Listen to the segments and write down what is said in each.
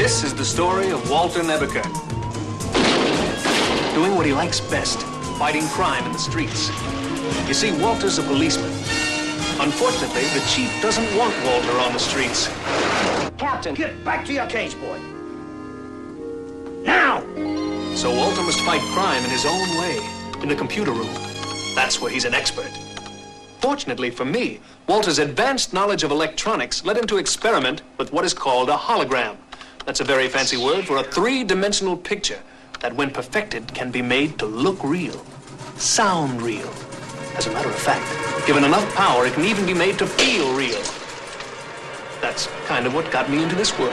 This is the story of Walter Nebuchadnezzar. Doing what he likes best, fighting crime in the streets. You see, Walter's a policeman. Unfortunately, the chief doesn't want Walter on the streets. Captain, get back to your cage, boy. Now! So Walter must fight crime in his own way, in the computer room. That's where he's an expert. Fortunately for me, Walter's advanced knowledge of electronics led him to experiment with what is called a hologram. That's a very fancy word for a three-dimensional picture that, when perfected, can be made to look real, sound real. As a matter of fact, given enough power, it can even be made to feel real. That's kind of what got me into this world.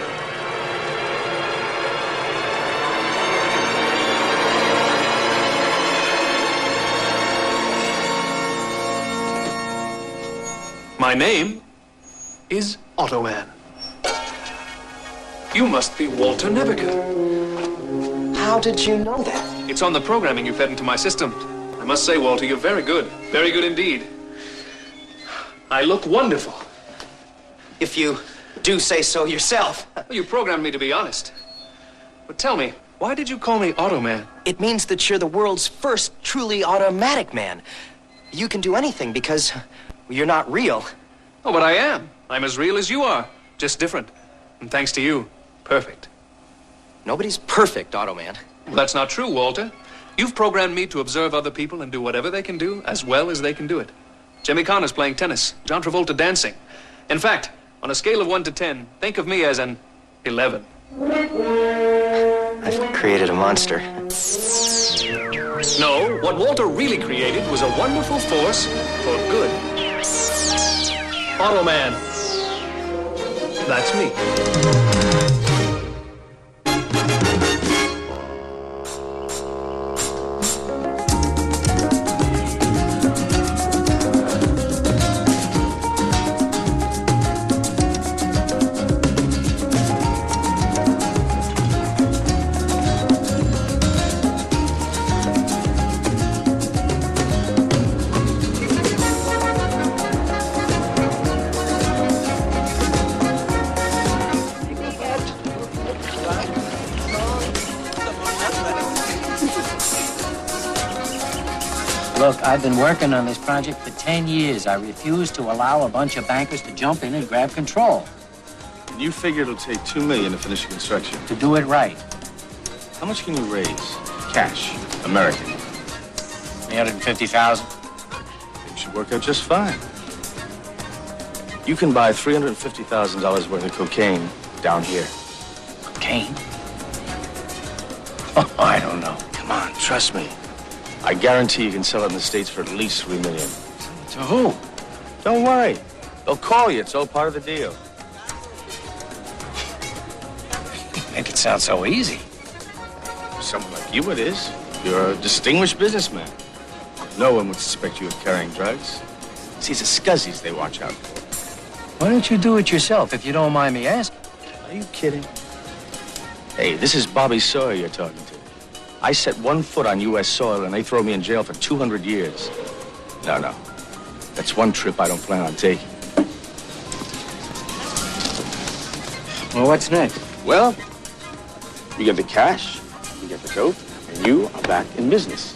My name is AUTOMAN. You must be Walter Nebuchadnezzar. How did you know that? It's on the programming you fed into my system. I must say, Walter, you're very good. Very good indeed. I look wonderful. If you do say so yourself. Well, you programmed me to be honest. But tell me, why did you call me AUTOMAN? It means that you're the world's first truly automatic man. You can do anything because you're not real. Oh, but I am. I'm as real as you are, just different. And thanks to you, perfect. Nobody's perfect, AUTOMAN. Well, that's not true, Walter. You've programmed me to observe other people and do whatever they can do as well as they can do it. Jimmy Connor's playing tennis, John Travolta dancing. In fact, on a scale of 1 to 10, think of me as an 11. I've created a monster. No, what Walter really created was a wonderful force for good. AUTOMAN. That's me. Look, I've been working on this project for 10 years. I refuse to allow a bunch of bankers to jump in and grab control. And you figure it'll take $2 million to finish the construction. To do it right. How much can you raise? Cash. American. 350,000. It should work out just fine. You can buy $350,000 worth of cocaine down here. Cocaine? Oh, I don't know. Come on, trust me. I guarantee you can sell it in the States for at least $3 million. To who? Don't worry. They'll call you. It's all part of the deal. Make it sound so easy. For someone like you, it is. You're a distinguished businessman. No one would suspect you of carrying drugs. See, it's the scuzzies they watch out for. Why don't you do it yourself, if you don't mind me asking? Are you kidding? Hey, this is Bobby Sawyer you're talking to. I set one foot on U.S. soil and they throw me in jail for 200 years. No. That's one trip I don't plan on taking. Well, what's next? Well, you get the cash, you get the dope, and you are back in business.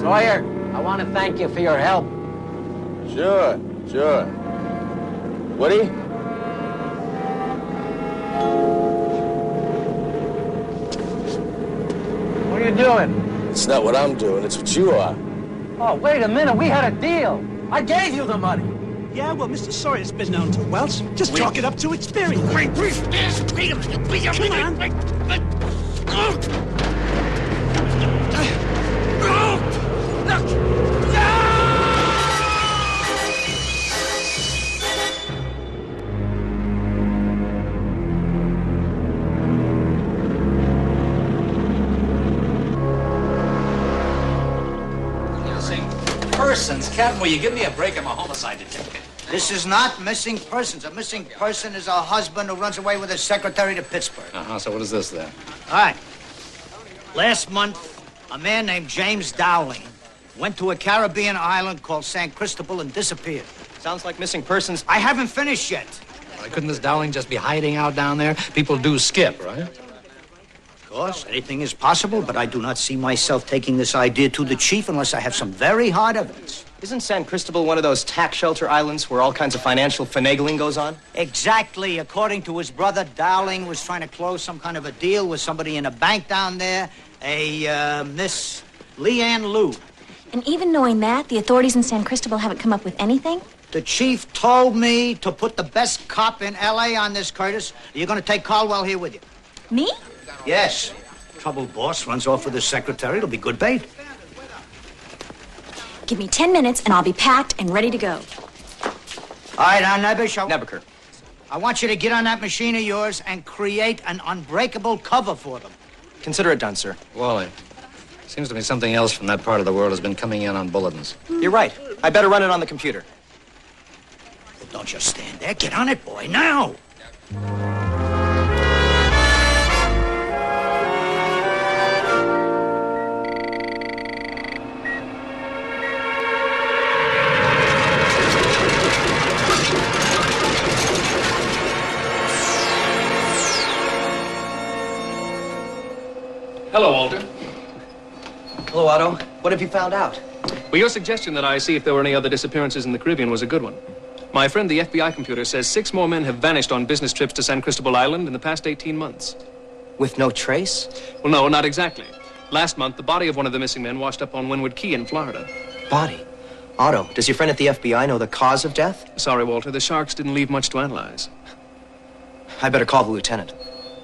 Sawyer, I want to thank you for your help. Sure. Woody? What are you doing? It's not what I'm doing, it's what you are. Oh, wait a minute. We had a deal. I gave you the money. Yeah, well, Mr. Sawyer's been known to Welch. Just chalk it up to experience. Wait a minute. Come on. Persons Captain, will you give me a break? I'm a homicide detective. This is not missing persons. A missing person is a husband who runs away with his secretary to Pittsburgh. So what is this then? All right. Last month, a man named James Dowling went to a Caribbean island called San Cristobal and disappeared. Sounds like missing persons. I haven't finished yet. Why couldn't this Dowling just be hiding out down there? People do skip, right? Of course, anything is possible, but I do not see myself taking this idea to the chief unless I have some very hard evidence. Isn't San Cristobal one of those tax shelter islands where all kinds of financial finagling goes on? Exactly. According to his brother, Dowling was trying to close some kind of a deal with somebody in a bank down there, Miss Leanne Liu. And even knowing that, the authorities in San Cristobal haven't come up with anything? The chief told me to put the best cop in L.A. on this, Curtis. You're going to take Caldwell here with you. Me? Yes. Troubled boss runs off with his secretary. It'll be good bait. Give me 10 minutes and I'll be packed and ready to go. All right, now, Nebuchadnezzar. Nebuchadnezzar. I want you to get on that machine of yours and create an unbreakable cover for them. Consider it done, sir. Wally, seems to me something else from that part of the world has been coming in on bulletins. You're right. I better run it on the computer. Well, don't just stand there. Get on it, boy, now. Hello, Walter. Hello, Otto. What have you found out? Well, your suggestion that I see if there were any other disappearances in the Caribbean was a good one. My friend, the FBI computer, says 6 more men have vanished on business trips to San Cristobal Island in the past 18 months. With no trace? Well, no, not exactly. Last month, the body of one of the missing men washed up on Windward Key in Florida. Body? Otto, does your friend at the FBI know the cause of death? Sorry, Walter, the sharks didn't leave much to analyze. I better call the lieutenant.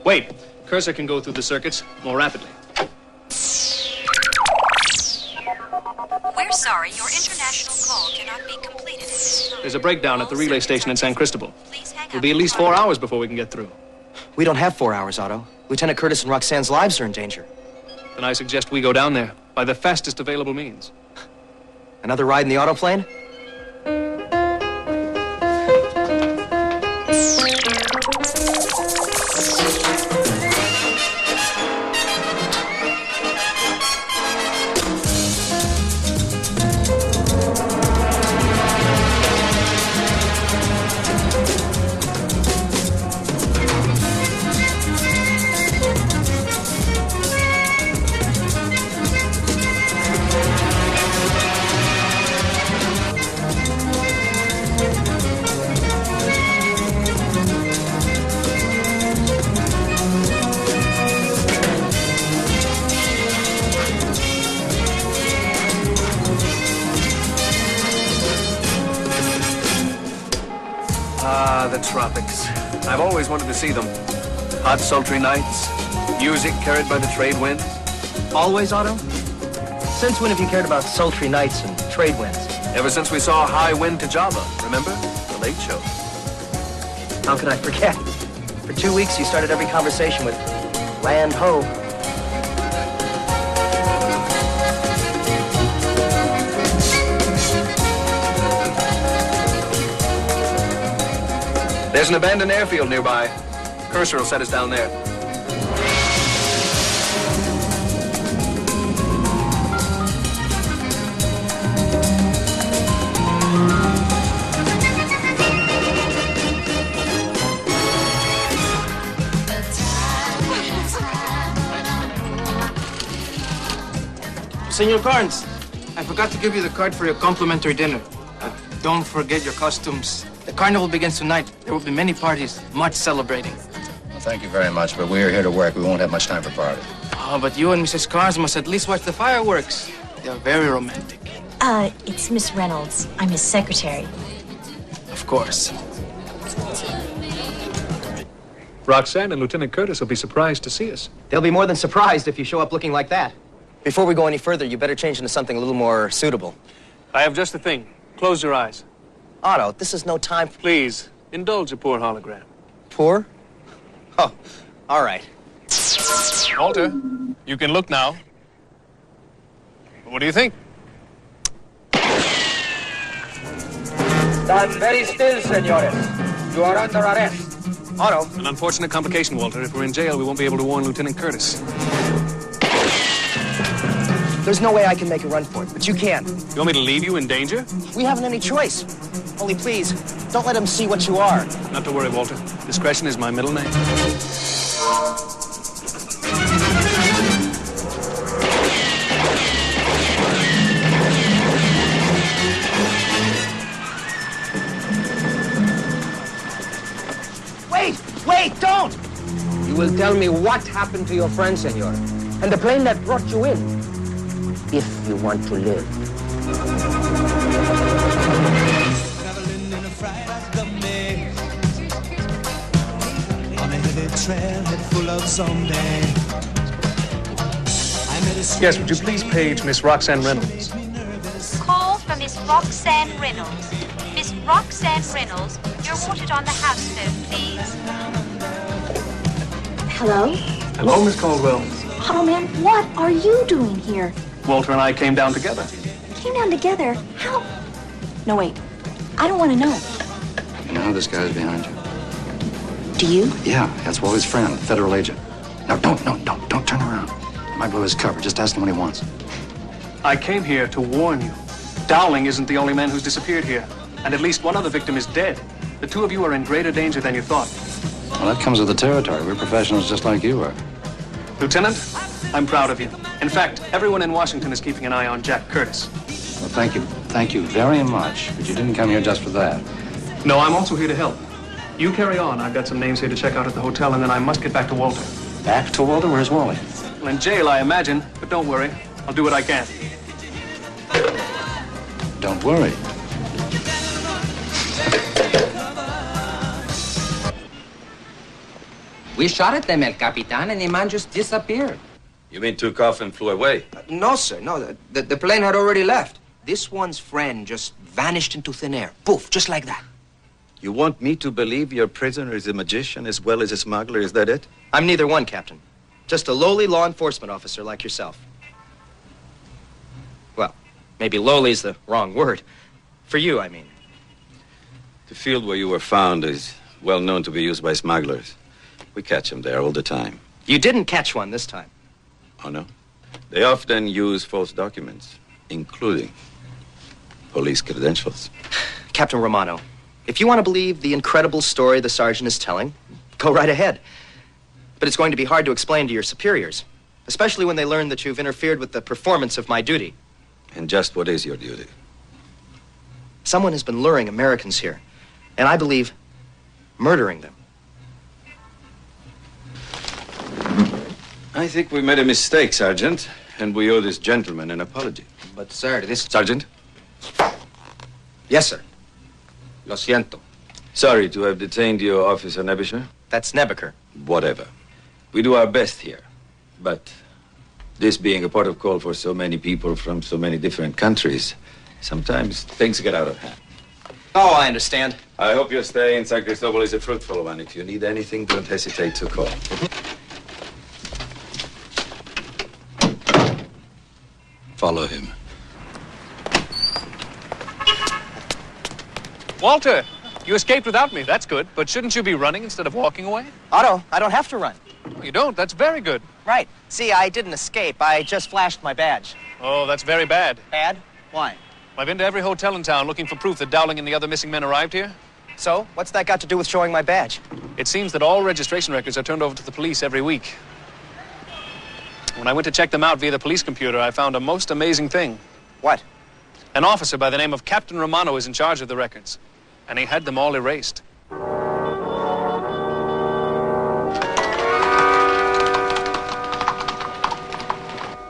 Wait, cursor can go through the circuits more rapidly. We're sorry, your international call cannot be completed at this time. There's a breakdown at the relay station in San Cristobal. Please hang It'll up be at least before- 4 hours before we can get through. We don't have 4 hours, Otto. Lieutenant Curtis and Roxanne's lives are in danger. Then I suggest we go down there by the fastest available means. Another ride in the autoplane? Ah, the tropics. I've always wanted to see them. Hot, sultry nights, music carried by the trade winds. Always, Otto? Since when have you cared about sultry nights and trade winds? Ever since we saw High Wind to Java, remember? The Late Show. How could I forget? For 2 weeks, you started every conversation with land ho. There's an abandoned airfield nearby. Cursor will set us down there. Senor Carnes, I forgot to give you the card for your complimentary dinner. Don't forget your costumes. The carnival begins tonight. There will be many parties, much celebrating. Well, thank you very much, but we're here to work. We won't have much time for parties. Oh, but you and Mrs. Carnes must at least watch the fireworks. They are very romantic. It's Miss Reynolds. I'm his secretary. Of course. Roxanne and Lieutenant Curtis will be surprised to see us. They'll be more than surprised if you show up looking like that. Before we go any further, you better change into something a little more suitable. I have just the thing. Close your eyes. Otto, this is no time for... Please, indulge a poor hologram. Poor? Oh, all right. Walter, you can look now. What do you think? Stand very still, senores. You are under arrest. Otto. An unfortunate complication, Walter. If we're in jail, we won't be able to warn Lieutenant Curtis. There's no way I can make a run for it, but you can. You want me to leave you in danger? We haven't any choice. Only please, don't let him see what you are. Not to worry, Walter. Discretion is my middle name. Wait, don't! You will tell me what happened to your friend, senor, and the plane that brought you in, if you want to live. Traveling in a fright of me on a heavy trailhead full of zombies. Yes, would you please page Miss Roxanne Reynolds? Call for Miss Roxanne Reynolds. Miss Roxanne Reynolds, you're wanted on the house phone, please. Hello? Hello, Miss Caldwell. AUTOMAN, what are you doing here? Walter and I came down together. Came down together? How? No, wait. I don't want to know. You know how this guy's behind you? Do you? Yeah, that's Wally's friend, federal agent. Now, don't turn around. You might blow his cover. Just ask him what he wants. I came here to warn you. Dowling isn't the only man who's disappeared here. And at least one other victim is dead. The two of you are in greater danger than you thought. Well, that comes with the territory. We're professionals just like you are. Lieutenant, I'm proud of you. In fact, everyone in Washington is keeping an eye on Jack Curtis. Well, thank you. Thank you very much. But you didn't come here just for that. No, I'm also here to help. You carry on. I've got some names here to check out at the hotel, and then I must get back to Walter. Back to Walter? Where's Wally? Well, in jail, I imagine. But don't worry. I'll do what I can. Don't worry. We shot at them, El Capitan, and the man just disappeared. You mean took off and flew away? No, sir, no. The plane had already left. This one's friend just vanished into thin air. Poof, just like that. You want me to believe your prisoner is a magician as well as a smuggler? Is that it? I'm neither one, Captain. Just a lowly law enforcement officer like yourself. Well, maybe lowly's the wrong word. For you, I mean. The field where you were found is well known to be used by smugglers. We catch them there all the time. You didn't catch one this time. Oh, no? They often use false documents, including police credentials. Captain Romano, if you want to believe the incredible story the sergeant is telling, go right ahead. But it's going to be hard to explain to your superiors, especially when they learn that you've interfered with the performance of my duty. And just what is your duty? Someone has been luring Americans here, and I believe murdering them. I think we made a mistake, Sergeant, and we owe this gentleman an apology. But, sir, this... Sergeant? Yes, sir. Lo siento. Sorry to have detained you, Officer Nebisher. That's Nebaker. Whatever. We do our best here. But this being a port of call for so many people from so many different countries, sometimes things get out of hand. Oh, I understand. I hope your stay in San Cristobal is a fruitful one. If you need anything, don't hesitate to call. Follow him. Walter, you escaped without me. That's good. But shouldn't you be running instead of walking away? Otto, I don't have to run. You don't? That's very good. Right. See, I didn't escape. I just flashed my badge. Oh, that's very bad. Bad? Why? I've been to every hotel in town looking for proof that Dowling and the other missing men arrived here. So, what's that got to do with showing my badge? It seems that all registration records are turned over to the police every week. When I went to check them out via the police computer, I found a most amazing thing. What? An officer by the name of Captain Romano is in charge of the records, and he had them all erased.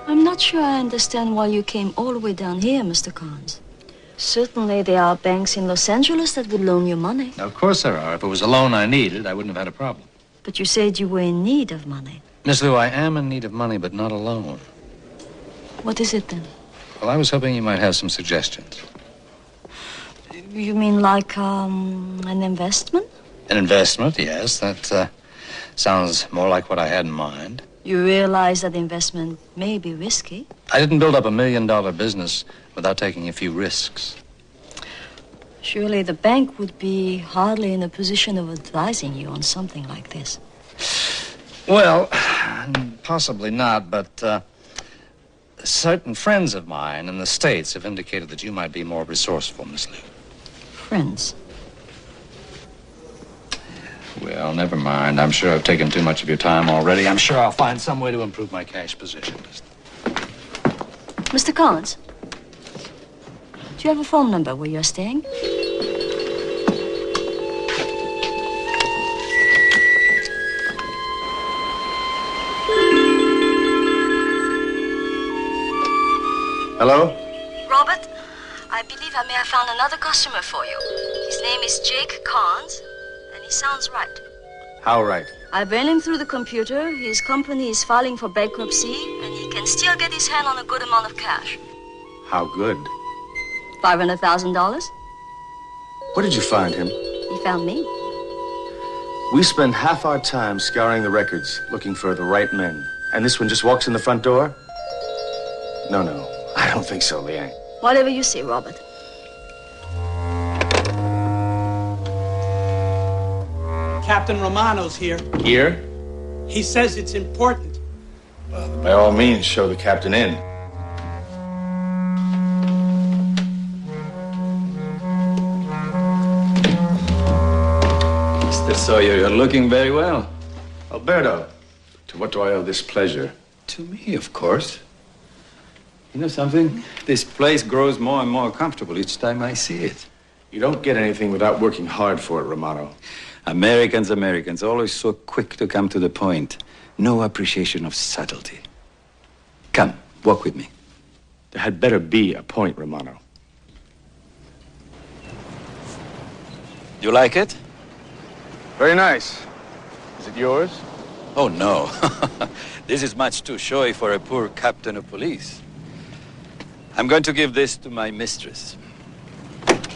I'm not sure I understand why you came all the way down here, Mr. Carnes. Certainly there are banks in Los Angeles that would loan you money. Of course there are. If it was a loan I needed, I wouldn't have had a problem. But you said you were in need of money. Miss Lou, I am in need of money, but not a loan. What is it then? Well, I was hoping you might have some suggestions. You mean like an investment? An investment, yes. That sounds more like what I had in mind. You realize that investment may be risky. I didn't build up $1 million business without taking a few risks. Surely the bank would be hardly in a position of advising you on something like this. Well, possibly not, but certain friends of mine in the States have indicated that you might be more resourceful, Miss Liu. Friends? Well, never mind. I'm sure I've taken too much of your time already. I'm sure I'll find some way to improve my cash position. Mr. Collins, do you have a phone number where you're staying? Hello? Robert, I believe I may have found another customer for you. His name is Jake Carnes, and he sounds right. How right? I ran him through the computer. His company is filing for bankruptcy, and he can still get his hand on a good amount of cash. How good? $500,000? Where did you find him? He found me. We spend half our time scouring the records, looking for the right men. And this one just walks in the front door? No, I don't think so, Liang. Whatever you say, Robert. Captain Romano's here. Here? He says it's important. Well, by all means, show the captain in. Mr. Sawyer, you're looking very well. Alberto, to what do I owe this pleasure? To me, of course. You know something? This place grows more and more comfortable each time I see it. You don't get anything without working hard for it, Romano. Americans, always so quick to come to the point. No appreciation of subtlety. Come, walk with me. There had better be a point, Romano. You like it? Very nice. Is it yours? Oh, no. This is much too showy for a poor captain of police. I'm going to give this to my mistress.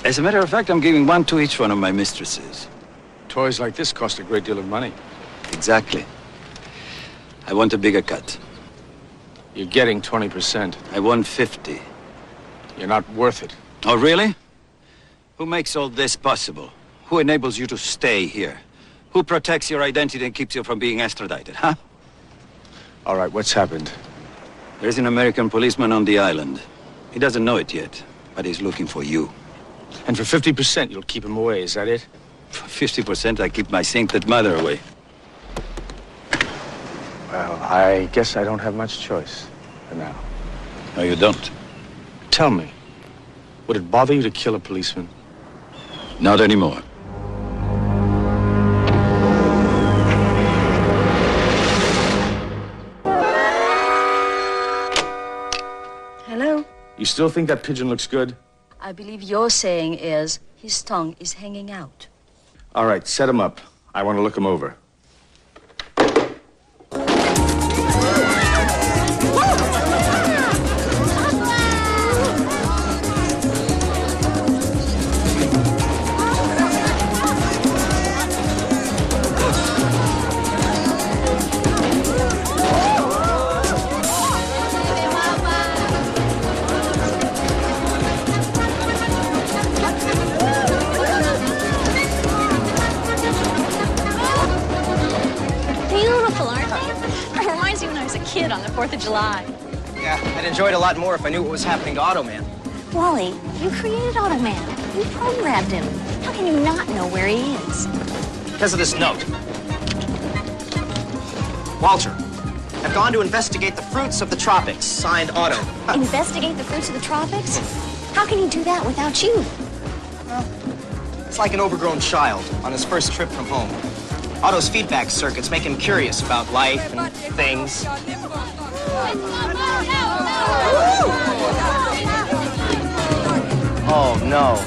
As a matter of fact, I'm giving one to each one of my mistresses. Toys like this cost a great deal of money. Exactly. I want a bigger cut. You're getting 20%. I want 50. You're not worth it. Oh, really? Who makes all this possible? Who enables you to stay here? Who protects your identity and keeps you from being extradited, huh? All right, what's happened? There's an American policeman on the island. He doesn't know it yet, but he's looking for you. And for 50%, you'll keep him away, is that it? For 50%, I keep my sainted mother away. Well, I guess I don't have much choice for now. No, you don't. Tell me, would it bother you to kill a policeman? Not anymore. Hello? You still think that pigeon looks good? I believe your saying is his tongue is hanging out. All right, set him up. I want to look him over. Kid on the 4th of July. Yeah, I'd enjoy it a lot more if I knew what was happening to AUTOMAN. Wally, you created AUTOMAN. You programmed him. How can you not know where he is? Because of this note. Walter, I've gone to investigate the fruits of the tropics. Signed, Otto. Investigate the fruits of the tropics? How can he do that without you? Well, it's like an overgrown child on his first trip from home. Otto's feedback circuits make him curious about life and things. Oh, no.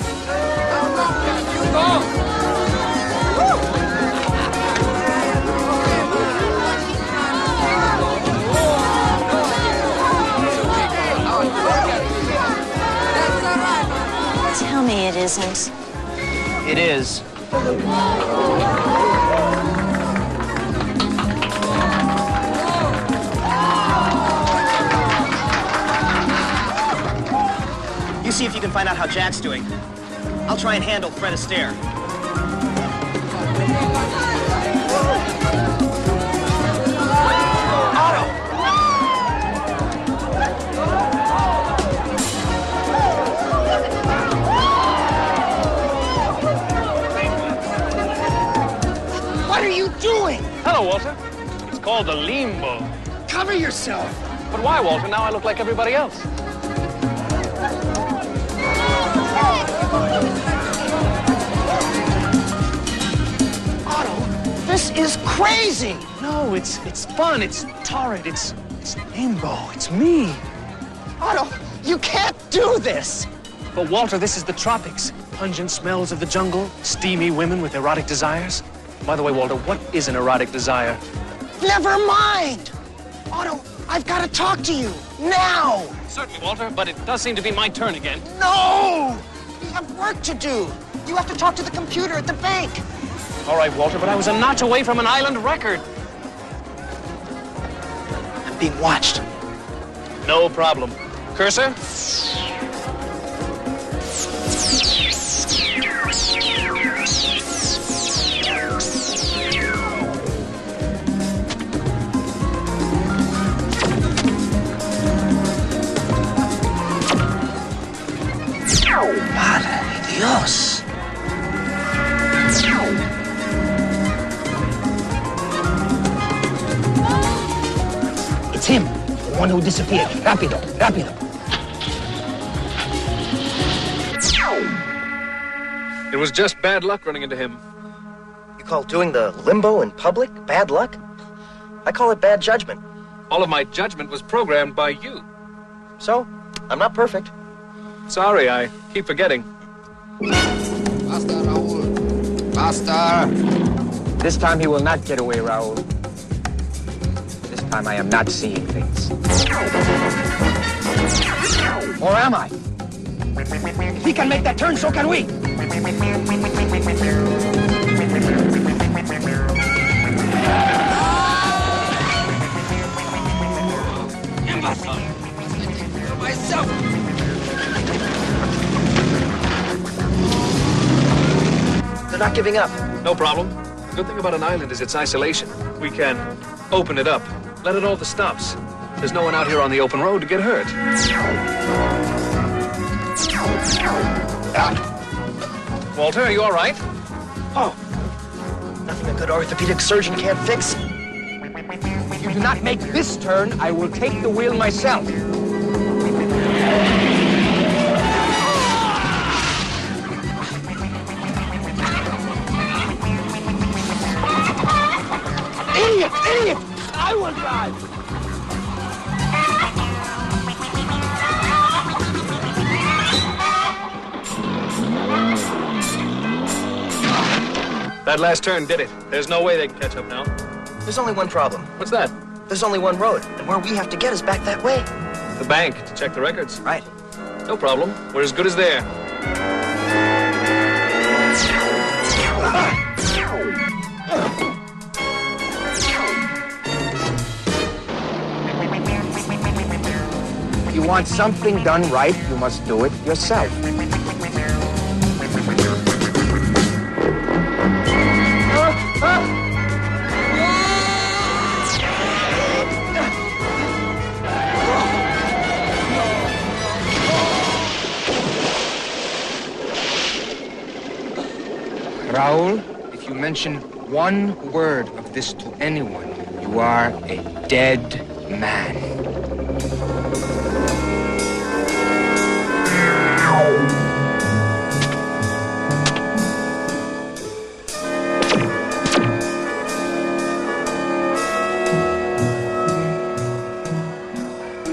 Tell me it isn't. It is. You see if you can find out how Jack's doing. I'll try and handle Fred Astaire. What are you doing? Hello, Walter. It's called the limbo. Cover yourself. But why, Walter? Now I look like everybody else. Otto, this is crazy. No, it's fun. It's torrid. It's limbo. It's me. Otto, you can't do this. But Walter, this is the tropics. Pungent smells of the jungle, steamy women with erotic desires. By the way, Walter, what is an erotic desire? Never mind. Otto, I've got to talk to you now. Certainly, Walter, but it does seem to be my turn again. No! We have work to do. You have to talk to the computer at the bank. All right, Walter, but I was a notch away from an island record. I'm being watched. No problem. Cursor? Madre de Dios. It's him, the one who disappeared. Rápido, rápido. It was just bad luck running into him. You call doing the limbo in public bad luck? I call it bad judgment. All of my judgment was programmed by you. So, I'm not perfect. Sorry, I keep forgetting. Basta, Raul. Basta. This time he will not get away, Raul. This time I am not seeing things. Or am I? If he can make that turn, so can we. Myself. They're not giving up. No problem. The good thing about an island is its isolation. We can open it up, let it all the stops. There's no one out here on the open road to get hurt. Walter, are you all right? Oh, nothing a good orthopedic surgeon can't fix. If you do not make this turn, I will take the wheel myself. Idiot! Idiot! I will drive! That last turn did it. There's no way they can catch up now. There's only one problem. What's that? There's only one road, and where we have to get is back that way. The bank, to check the records. Right. No problem. We're as good as there. If you want something done right, you must do it yourself. Raul, if you mention one word of this to anyone, you are a dead man.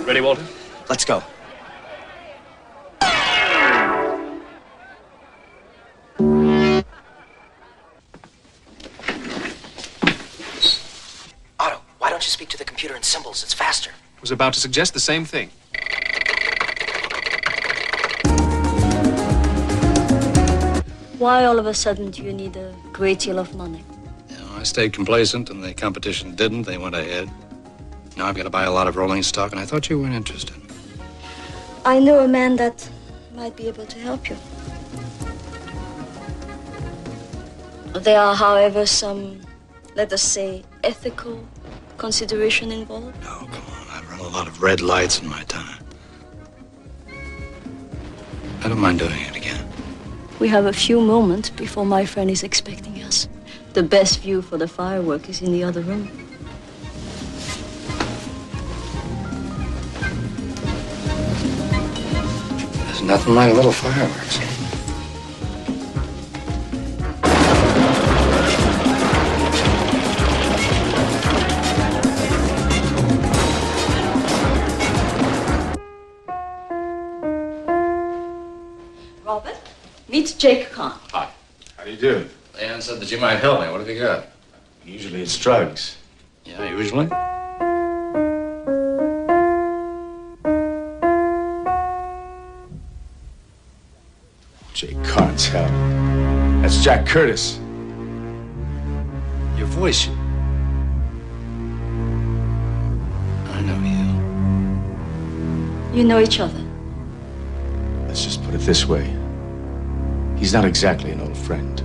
Ready, Walter? Let's go. Otto, why don't you speak to the computer in symbols? It's faster. I was about to suggest the same thing. Why all of a sudden do you need a great deal of money? You know, I stayed complacent and the competition didn't. They went ahead. Now I've got to buy a lot of rolling stock, and I thought you weren't interested. I know a man that might be able to help you. There are, however, some, let us say, ethical consideration involved. No, come on. I've run a lot of red lights in my time. I don't mind doing it again. We have a few moments before my friend is expecting us. The best view for the firework is in the other room. There's nothing like a little fireworks. Robert, meet Jake Kahn. Hi. How do you do? Leon said that you might help me. What have you got? Usually it's drugs. Yeah, usually. Jake Carnes, hell. That's Jack Curtis. Your voice. I know you. You know each other. Let's just put it this way. He's not exactly an old friend.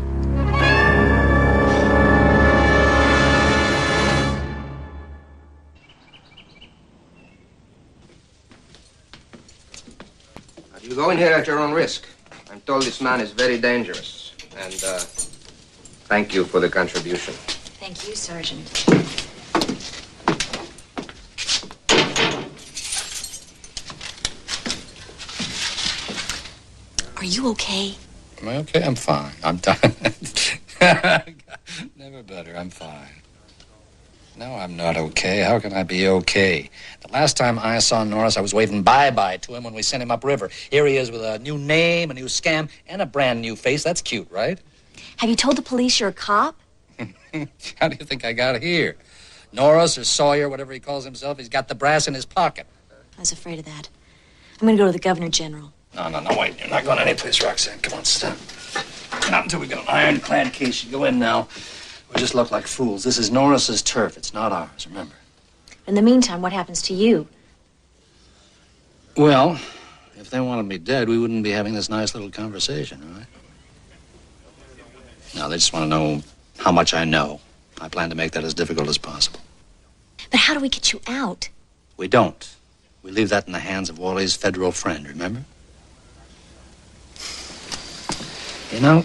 You go in here at your own risk. I'm told this man is very dangerous. And, thank you for the contribution. Thank you, Sergeant. Are you okay? Am I okay? I'm fine. I'm done. Never better. I'm fine. No, I'm not okay. How can I be okay? The last time I saw Norris, I was waving bye-bye to him when we sent him upriver. Here he is with a new name, a new scam, and a brand new face. That's cute, right? Have you told the police you're a cop? How do you think I got here? Norris or Sawyer, whatever he calls himself, he's got the brass in his pocket. I was afraid of that. I'm going to go to the Governor General. No, wait. You're not going anyplace, Roxanne. Come on, stop. Not until we get an ironclad case. You go in now. We just look like fools. This is Norris's turf. It's not ours, remember? In the meantime, what happens to you? Well, if they wanted me dead, we wouldn't be having this nice little conversation, right? No, they just want to know how much I know. I plan to make that as difficult as possible. But how do we get you out? We don't. We leave that in the hands of Wally's federal friend, remember? You know,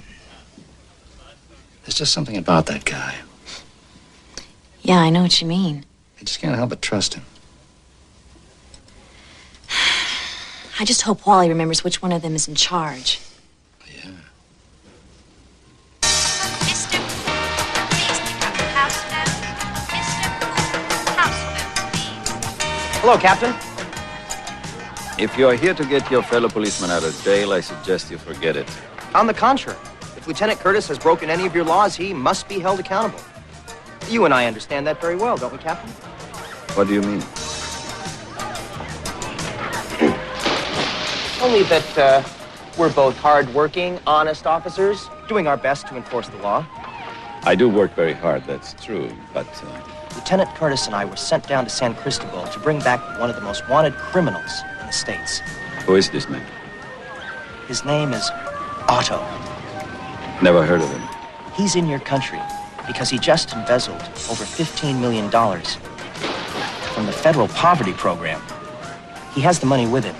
there's just something about that guy. Yeah, I know what you mean. I just can't help but trust him. I just hope Wally remembers which one of them is in charge. Yeah. Mr. Poole, please pick up the house phone. Mr. Poole, house phone, please. Hello, Captain. If you're here to get your fellow policeman out of jail, I suggest you forget it. On the contrary, if Lieutenant Curtis has broken any of your laws, he must be held accountable. You and I understand that very well, don't we, Captain? What do you mean? Only that we're both hard-working, honest officers, doing our best to enforce the law. I do work very hard, that's true, but... Lieutenant Curtis and I were sent down to San Cristobal to bring back one of the most wanted criminals in the States. Who is this man? His name is Otto. Never heard of him. He's in your country because he just embezzled over $15 million from the federal poverty program. He has the money with him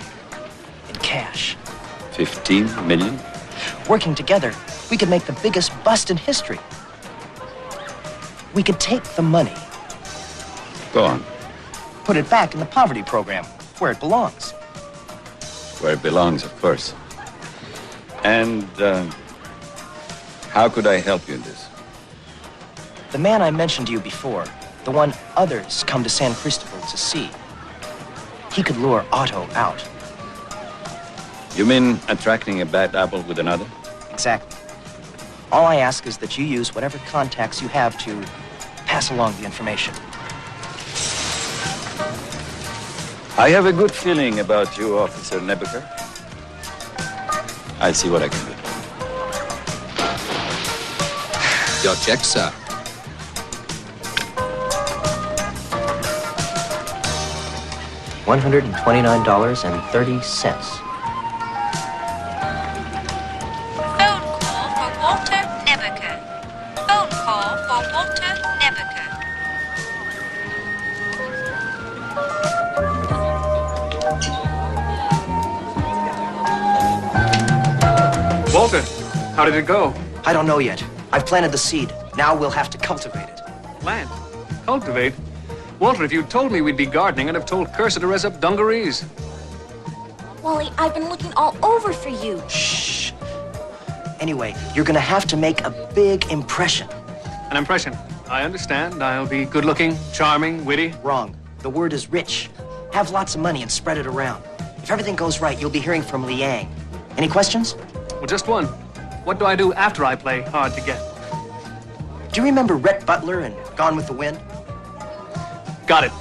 in cash. 15 million? Working together, we could make the biggest bust in history. We could take the money, Go on. put it back in the poverty program where it belongs. Where it belongs, of course. And, how could I help you in this? The man I mentioned to you before, the one others come to San Cristobal to see, he could lure Otto out. You mean attracting a bad apple with another? Exactly. All I ask is that you use whatever contacts you have to pass along the information. I have a good feeling about you, Officer Nebeker. I'll see what I can do. Your check, sir. $129.30. Phone call for Walter Nebeker. How did it go? I don't know yet. I've planted the seed. Now we'll have to cultivate it. Plant? Cultivate? Walter, if you'd told me we'd be gardening, I'd have told Cursor to raise up dungarees. Wally, I've been looking all over for you. Shh. Anyway, you're gonna have to make a big impression. An impression? I understand. I'll be good-looking, charming, witty. Wrong. The word is rich. Have lots of money and spread it around. If everything goes right, you'll be hearing from Liang. Any questions? Well, just one. What do I do after I play hard to get? Do you remember Rhett Butler and Gone with the Wind? Got it.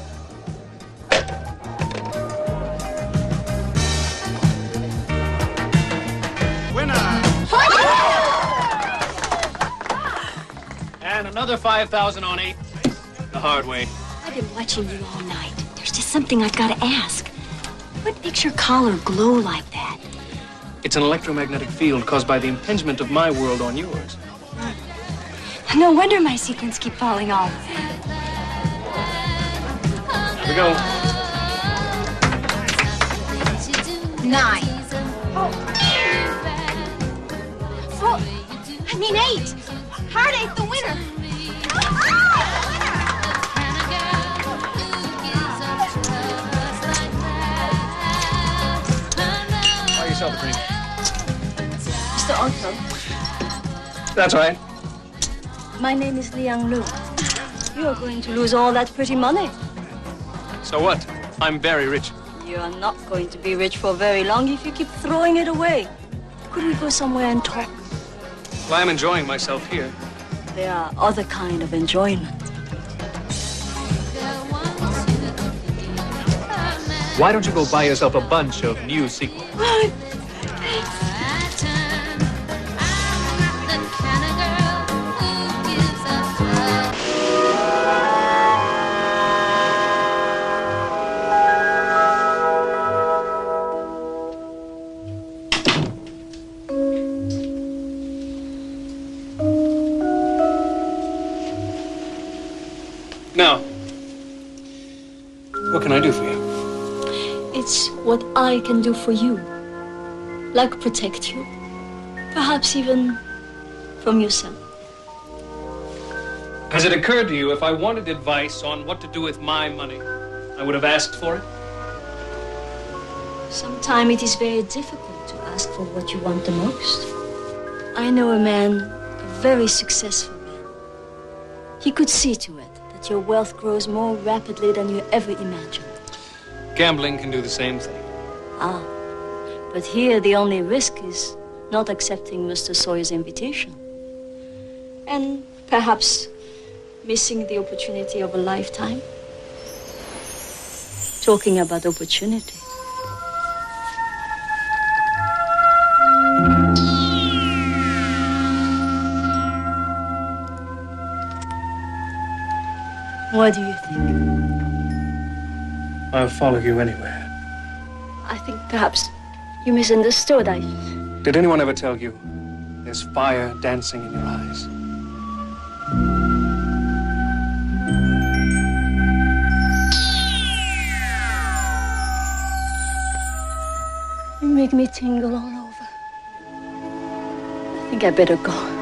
And another 5,000 on 8. The hard way. I've been watching you all night. There's just something I've got to ask. What makes your collar glow like that? It's an electromagnetic field caused by the impingement of my world on yours. No wonder my sequins keep falling off. Here we go. 9. Oh, I mean 8. Hard 8, the winner. Buy yourself a drink. Mr. Autumn, That's right. my name is Liang Lu. You are going to lose all that pretty money. So what? I'm very rich. You are not going to be rich for very long if you keep throwing it away. Could we go somewhere and talk? Well, I'm enjoying myself here. There are other kind of enjoyment. Why don't you go buy yourself a bunch of new sequins? Now, what can I do for you? It's what I can do for you. Like protect you. Perhaps even from yourself. Has it occurred to you if I wanted advice on what to do with my money, I would have asked for it? Sometimes it is very difficult to ask for what you want the most. I know a man, a very successful man. He could see to it that your wealth grows more rapidly than you ever imagined. Gambling can do the same thing. Ah, but here the only risk is not accepting Mr. Sawyer's invitation. And perhaps missing the opportunity of a lifetime. Talking about opportunity. What do you think? I'll follow you anywhere. I think perhaps you misunderstood. Did anyone ever tell you there's fire dancing in your eyes? You make me tingle all over. I think I better go.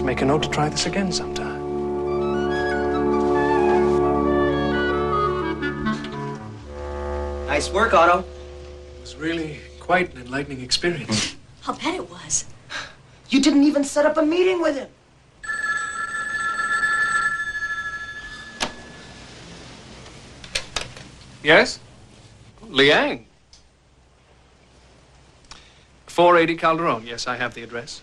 Make a note to try this again sometime. Nice work, Otto. It was really quite an enlightening experience. I'll bet it was. You didn't even set up a meeting with him. Yes? Liang. 480 Calderon. Yes, I have the address.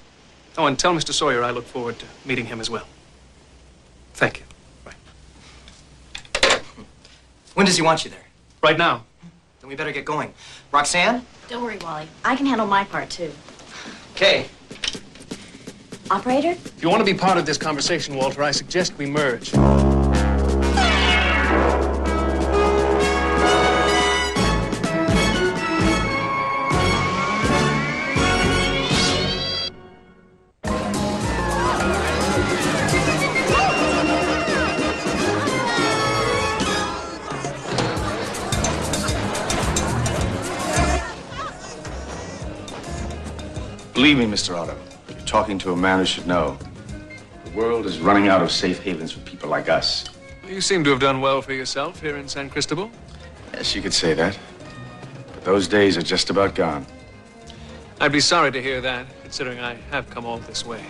Oh, and tell Mr. Sawyer I look forward to meeting him as well. Thank you. Right. When does he want you there? Right now. Then we better get going. Roxanne? Don't worry, Wally. I can handle my part, too. Okay. Operator? If you want to be part of this conversation, Walter, I suggest we merge. Believe me, Mr. Otto, you're talking to a man who should know. The world is running out of safe havens for people like us. You seem to have done well for yourself here in San Cristobal. Yes, you could say that. But those days are just about gone. I'd be sorry to hear that, considering I have come all this way.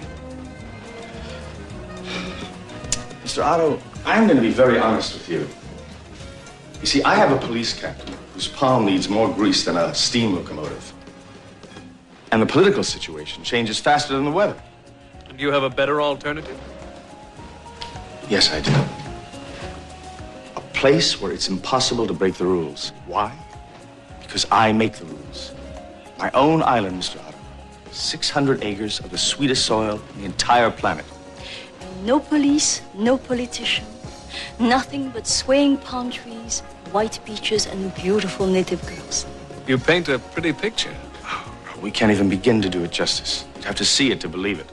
Mr. Otto, I'm going to be very honest with you. You see, I have a police captain whose palm needs more grease than a steam locomotive. And the political situation changes faster than the weather. And you have a better alternative? Yes, I do. A place where it's impossible to break the rules. Why? Because I make the rules. My own island, Mr. Otto. 600 acres of the sweetest soil on the entire planet. No police, no politician. Nothing but swaying palm trees, white beaches, and beautiful native girls. You paint a pretty picture. We can't even begin to do it justice. You'd have to see it to believe it.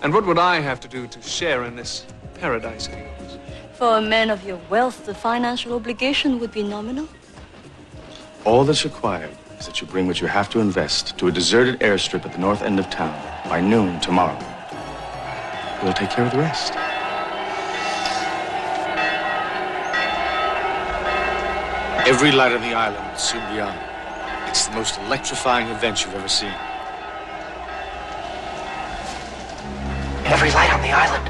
And what would I have to do to share in this paradise of yours? For a man of your wealth, the financial obligation would be nominal. All that's required is that you bring what you have to invest to a deserted airstrip at the north end of town by noon tomorrow. We'll take care of the rest. Every light on the island will soon be on. It's the most electrifying event you've ever seen. Every light on the island.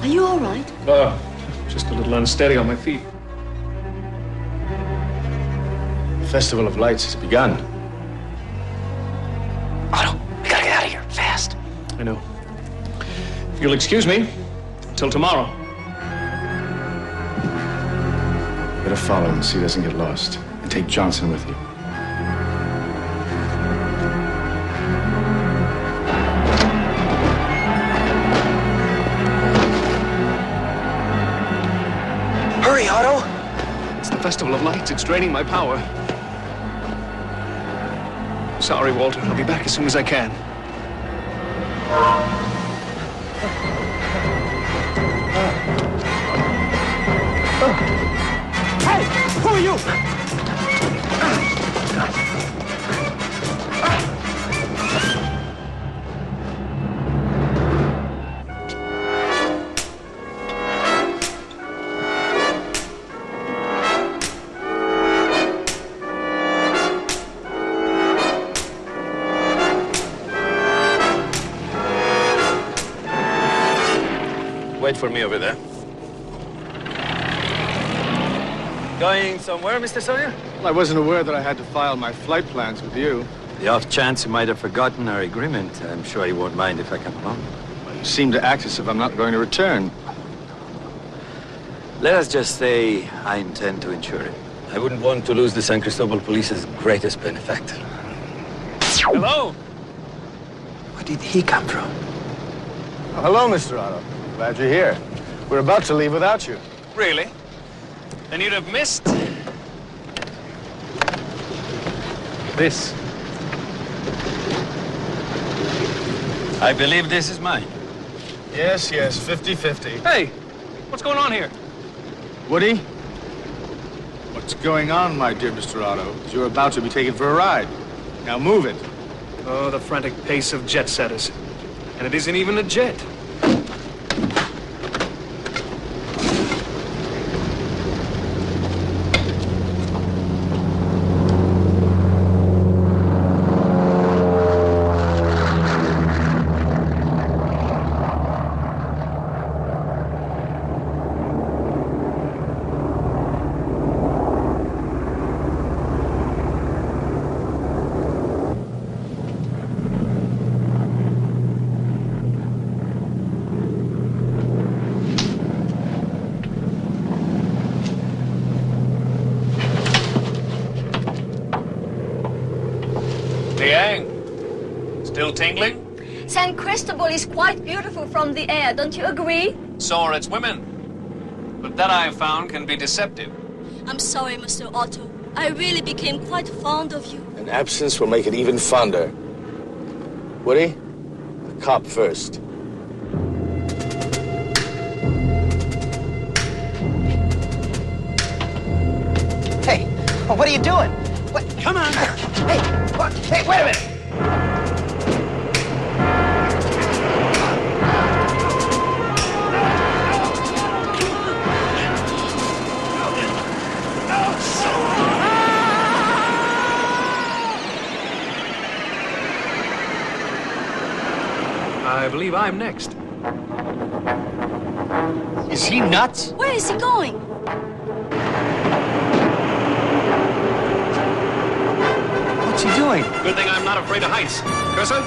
Are you all right? Just a little unsteady on my feet. The Festival of Lights has begun. Otto, we gotta get out of here, fast. I know. If you'll excuse me, until tomorrow. Better follow him so he doesn't get lost. And take Johnson with you. Hurry, Otto! It's the Festival of Lights. It's draining my power. Sorry, Walter. I'll be back as soon as I can. Hey! Who are you? Wait for me over there. Going somewhere, Mr. Sawyer? Well, I wasn't aware that I had to file my flight plans with you. The off chance you might have forgotten our agreement, I'm sure you won't mind if I come along. Well, you seem to act as if I'm not going to return. Let us just say I intend to insure it. I wouldn't want to lose the San Cristobal Police's greatest benefactor. Hello? Where did he come from? Oh, hello, Mr. Otto. Glad you're here. We're about to leave without you. Really? Then you'd have missed this. I believe this is mine. Yes, 50-50. Hey, what's going on here? Woody? What's going on, my dear Mr. Otto, is you're about to be taken for a ride. Now move it. Oh, the frantic pace of jet setters. And it isn't even a jet. Still tingling? San Cristobal is quite beautiful from the air, don't you agree? So are its women. But that I have found can be deceptive. I'm sorry, Mr. Otto. I really became quite fond of you. An absence will make it even fonder. Woody, the cop first. Hey, what are you doing? What? Come on. Hey, what? Hey, wait a minute. believe I'm next. Is he nuts? Where is he going? What's he doing? Good thing I'm not afraid of heights. Cursor?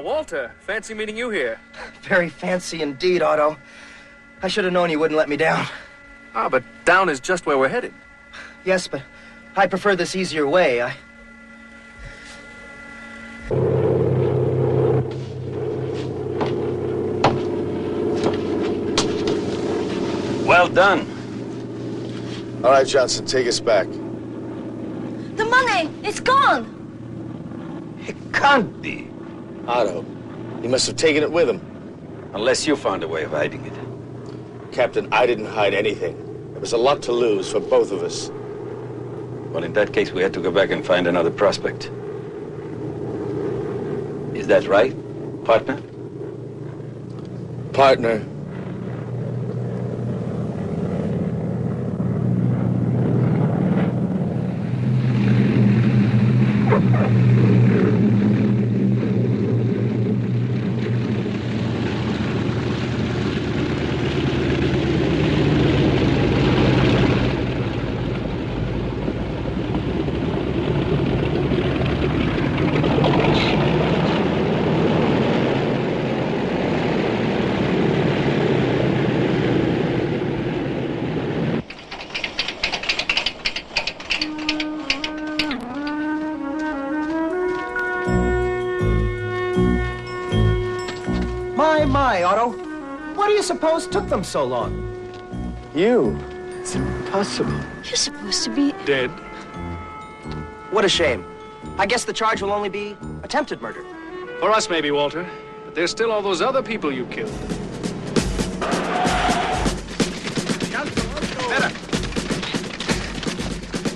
Walter, fancy meeting you here. Very fancy indeed, Otto. I should have known you wouldn't let me down. Ah, but down is just where we're headed. Yes, but I prefer this easier way. Well done. All right, Johnson, take us back. The money! It's gone! It can't be. Otto, he must have taken it with him. Unless you found a way of hiding it. Captain, I didn't hide anything. There was a lot to lose for both of us. Well, in that case, we had to go back and find another prospect. Is that right, partner? Partner. My, Otto. What do you suppose took them so long? You. It's impossible. You're supposed to be... Dead. What a shame. I guess the charge will only be attempted murder. For us, maybe, Walter. But there's still all those other people you killed.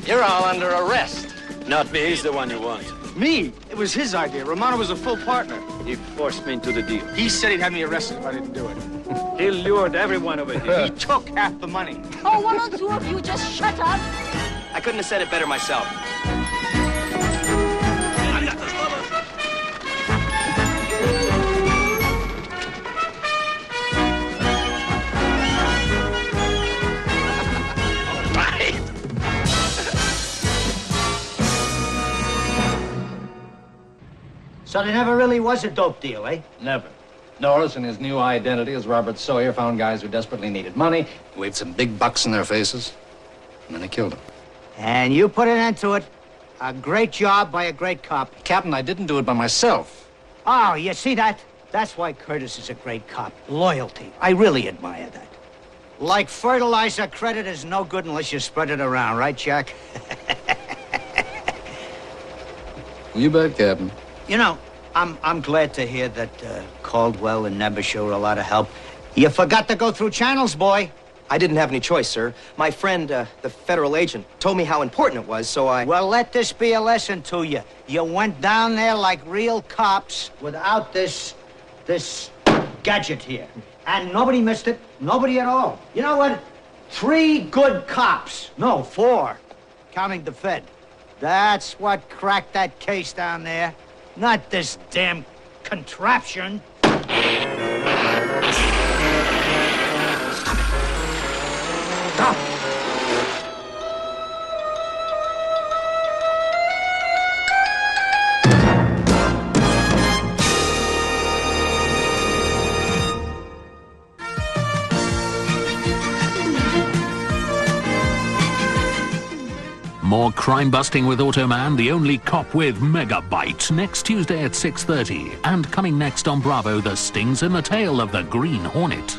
You're all under arrest. Not me. He's the one you want. Me? It was his idea. Romano was a full partner. He forced me into the deal. He said he'd have me arrested if I didn't do it. He lured everyone over here. He took half the money. Oh, why don't two of you just shut up? I couldn't have said it better myself. So there never really was a dope deal, eh? Never. Norris, in his new identity as Robert Sawyer, found guys who desperately needed money, waved some big bucks in their faces, and then he killed them. And you put an end to it. A great job by a great cop. Captain, I didn't do it by myself. Oh, you see that? That's why Curtis is a great cop. Loyalty. I really admire that. Like fertilizer, credit is no good unless you spread it around, right, Jack? You bet, Captain. You know, I'm glad to hear that Caldwell and Nebuchadnezzar were a lot of help. You forgot to go through channels, boy. I didn't have any choice, sir. My friend, the federal agent, told me how important it was, so I... Well, let this be a lesson to you. You went down there like real cops without this gadget here. And nobody missed it. Nobody at all. You know what? 3 good cops. No, 4. Counting the Fed. That's what cracked that case down there. Not this damn contraption. Stop. More crime-busting with Automan, the only cop with megabytes, next Tuesday at 6:30. And coming next on Bravo, the stings in the tail of the Green Hornet.